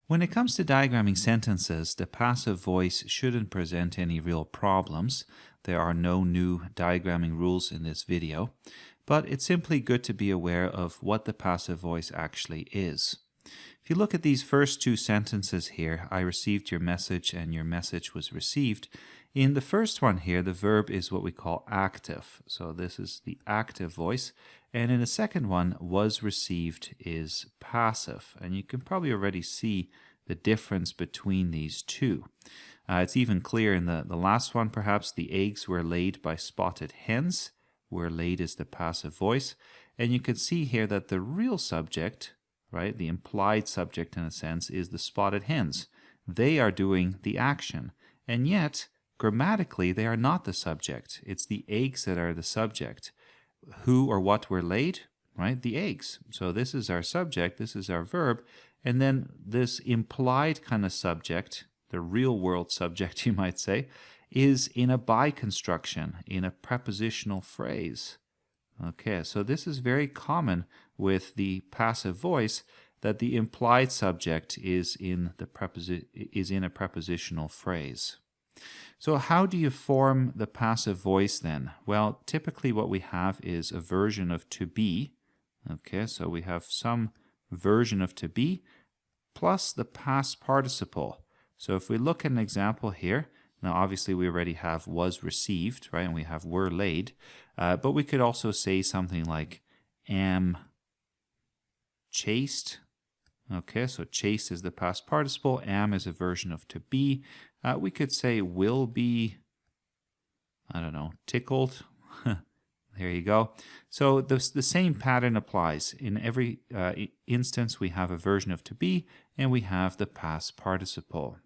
When it comes to diagramming sentences, the passive voice shouldn't present any real problems. There are no new diagramming rules in this video, but it's simply good to be aware of what the passive voice actually is. If you look at these first two sentences here, I received your message and your message was received. In the first one here, the verb is what we call active. So this is the active voice. And in the second one, was received is passive. And you can probably already see the difference between these two. It's even clear in the last one, perhaps. The eggs were laid by spotted hens. Were laid is the passive voice. And you can see here that the real subject, right, the implied subject in a sense, is the spotted hens. They are doing the action. And yet, grammatically, they are not the subject. It's the eggs that are the subject. Who or what were laid? Right? The eggs. So this is our subject, this is our verb, and then this implied kind of subject, the real world subject you might say, is in a by construction, in a prepositional phrase. Okay, so this is very common with the passive voice, that the implied subject is in a prepositional phrase. So how do you form the passive voice then? Well, typically what we have is a version of to be. Okay, so we have some version of to be plus the past participle. So if we look at an example here, now obviously we already have was received, right? And we have were laid. But we could also say something like am chased. Okay, so chased is the past participle. Am is a version of to be. We could say will be, I don't know, tickled. There you go. So the same pattern applies. In every instance, we have a version of to be, and we have the past participle.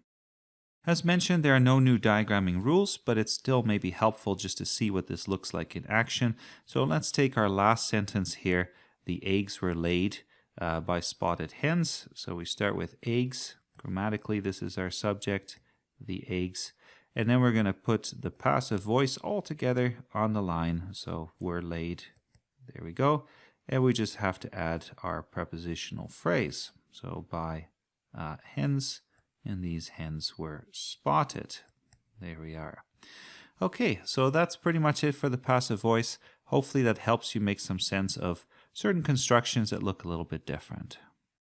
As mentioned, there are no new diagramming rules, but it still may be helpful just to see what this looks like in action. So let's take our last sentence here. The eggs were laid by spotted hens. So we start with eggs. Grammatically, this is our subject, the eggs. And then we're going to put the passive voice all together on the line. So were laid. There we go. And we just have to add our prepositional phrase. So by hens, and these hens were spotted. There we are. Okay, so that's pretty much it for the passive voice. Hopefully that helps you make some sense of certain constructions that look a little bit different.